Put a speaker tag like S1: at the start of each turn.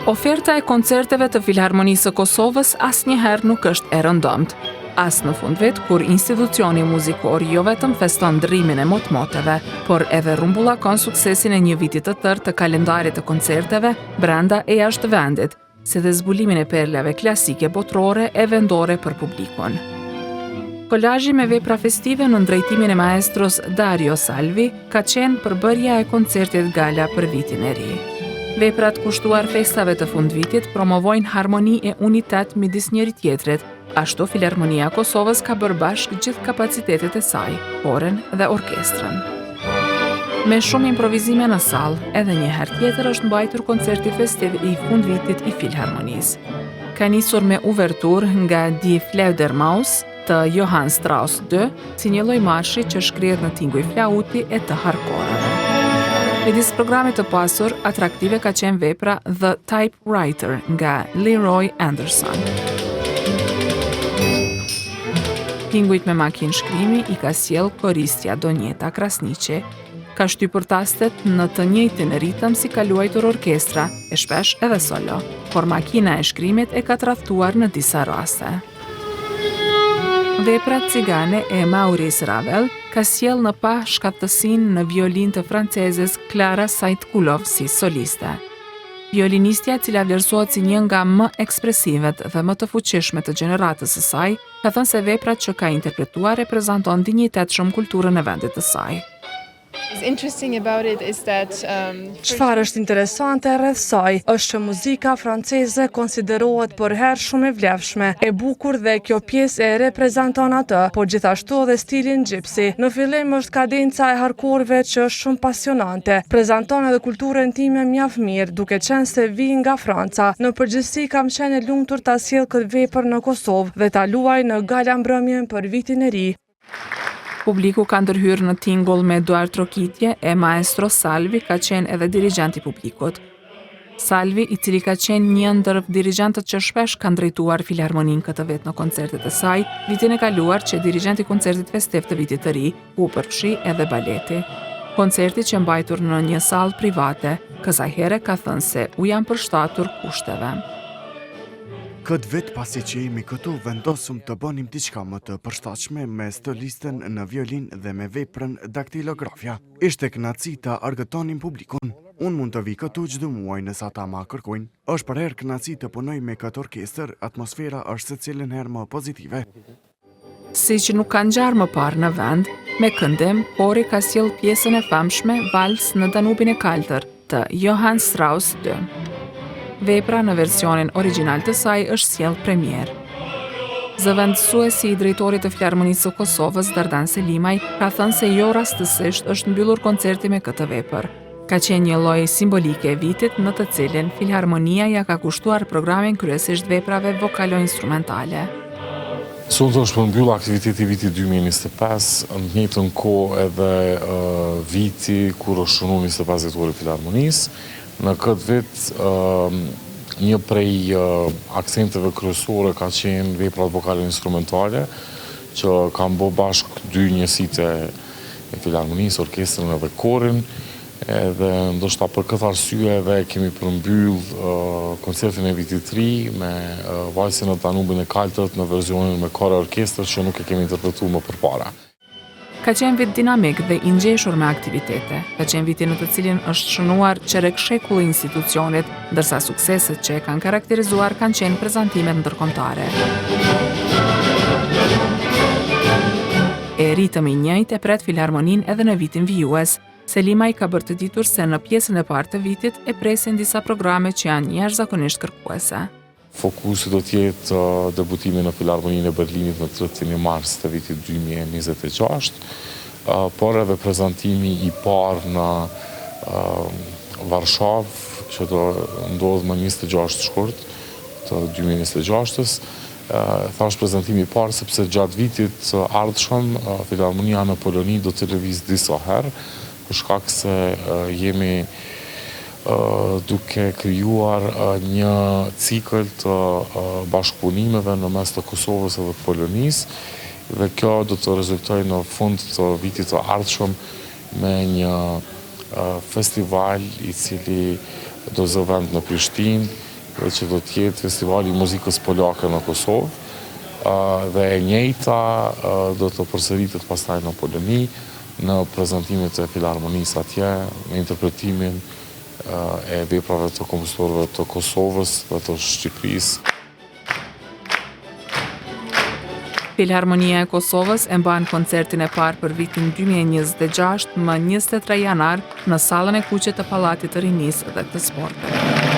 S1: Oferta e koncerteve të Filharmonisë së Kosovës asnjëherë nuk është e rëndomt. As në fund vet, kur institucioni muzikor jo vetëm feston ndrrimin e motmoteve, por edhe rumbullakon suksesin e një viti të tërë të kalendarit të koncerteve brenda e jashtë vendit, si dhe zbulimin e perlave klasike botrore e vendore për publikun. Kolazhi me vepra festive në drejtimin e maestros Dario Salvi ka qenë përbërja e koncertit gala për vitin e ri. Veprat kushtuar festave të fundvitit promovojnë harmoni e unitet midis njëri tjetrit, ashtu Filharmonia e Kosovës ka bërë bashkë gjithë kapacitetet e saj, korin dhe orkestrën. Me shumë improvizime në sallë, edhe një herë tjetër është mbajtur koncerti festiv i fundvitit i Filharmonisë. Ka nisur me uvertur nga Die Fledermaus të Johann Strauss II, si një lloj marshi që shkrihet në tinguj flauti e të harkorave. Midis programit të pasur, atraktive ka qenë vepra The Typewriter nga Leroy Anderson. Tingujt me makinë shkrimi i ka sjell koristja Donjeta Krasniqi, ka shtypur tastet në të njëjtin ritëm si ka luajtur orkestra, e shpesh edhe solo, por makina e shkrimit e ka tradhtuar në disa raste. Vepra cigane e Maurice Ravel ka sjell në pa shkattësinë në violinë të francezes Klara Sajtkulov si soliste. Violinistja, e cila vlerësohet si një nga më ekspresivet dhe më të fuqishme të gjeneratës së saj, ka thënë se veprat që ka interpretuar reprezenton dinjitetshëm kulturën e vendit të saj.
S2: Çfarë është interesante rreth saj është që muzika franceze konsiderohet përherë shumë e vlefshme, e bukur dhe kjo pjesë e reprezenton atë, por gjithashtu edhe stilin gypsy. Në fillim është kadenca e harkorëve që është shumë pasionante. Prezanton edhe kulturën time mjaft mirë, duke qenë se vi nga Franca. Në përgjithësi kam qenë e lumtur ta sjell këtë vepër në Kosovë dhe ta luaj në gala mbrëmjen për vitin e ri.
S1: Publiku ka ndërhyrë në tingull me duar trokitje e maestro Salvi ka qenë edhe dirigjent i publikut. Salvi, i cili ka qenë një ndër dirigjentët që shpesh kanë drejtuar Filharmoninë këtë vit në koncertet e saj, vitin e kaluar që dirigjenti i koncertit festiv të vitit të ri, u përfshi edhe baleti. Koncerti që mbajtur në një sallë private, kësaj here ka thënë se u janë përshtatur kushteve.
S3: Këtë vit pasi që jemi këtu vendosëm të bënim diçka më të përshtatshme me solisten në violin dhe me veprën daktilografja. Ishte kënaqësi të argëtonim publikun. Unë mund të vi këtu çdo muaj nëse ata ma kërkojnë. Është për herë kënaqësi të punoj me këtë orkestër, atmosfera është secilën herë më pozitive.
S1: Si që nuk kanë ngjarë më parë në vend, me këndim, kori ka sjell pjesën e famshme Vals në Danubin e Kaltër të Johann Strauss II. Vepra në versionin origjinal të saj është sjell premier. Zëvendësuesi i drejtorit të Filharmonisë së Kosovës, Dardan Selimaj, ka thënë se jo rastësisht është mbyllur koncerti me këtë vepër. Ka qenë një lloj simbolike e vitit në të cilin Filharmonia ja ka kushtuar programin kryesisht veprave vokalo-instrumentale.
S4: Sonte është përmbyll aktiviteti viti 2025, në të njëjtën kohë edhe viti kur është shënuar 25 vjetori Filharmonisë. Në këtë vit, një prej aksenteve kryesore ka qenë veprat vokale instrumentale, që kanë bërë bashkë dy njësitë e Filharmonisë, orkestrën edhe korin, edhe ndoshta për këtë arsye edhe kemi përmbyll koncertin e vitit të ri me valsin në Danubin e Kaltërt në versionin me kore orkestrë që nuk e kemi interpretuar më përpara.
S1: Ka qenë vit dinamik dhe i ngjeshur me aktivitete. Ka qenë viti në të cilin është shënuar qerekshekulli i institucionit, ndërsa sukseset që e kanë karakterizuar kanë qenë prezantimet ndërkombëtare. E ritëm i njëjtë e pret Filharmoninë edhe në vitin vijues. Selimaj ka bërë të ditur se në pjesën e parë të vitit e presin disa programe që janë jashtëzakonisht kërkuese.
S4: Fokusi do t'jetë debutimi në Filharmoninë e Berlinit në 31 mars të vitit 2026, por edhe prezantimi i parë në Varshavë, që do ndodhë më 26 shkurt të 2026-ës. Thash prezantimi i parë sepse gjatë vitit ardhshëm Filharmonia në Poloni do të lëvizë disa herë, për shkak se jemi duke krijuar një cikël të bashkëpunimeve në mes të Kosovës dhe Polonisë dhe kjo do të rezultojë në fund të vitit të ardhshëm me një festival i cili do zëvend në Prishtinë dhe që do t'jetë Festivali i Muzikës Polake në Kosovë, dhe e njëjta do të përsëritet pastaj në Poloni, në prezantimet e Filharmonisë atje, me interpretimin e veprave të kompozitorëve të Kosovës dhe të Shqipërisë.
S1: Filharmonia e Kosovës e mban koncertin e parë për vitin 2026 më 23 janar në sallën e kuqe të Pallatit të Rinisë dhe të Sporteve.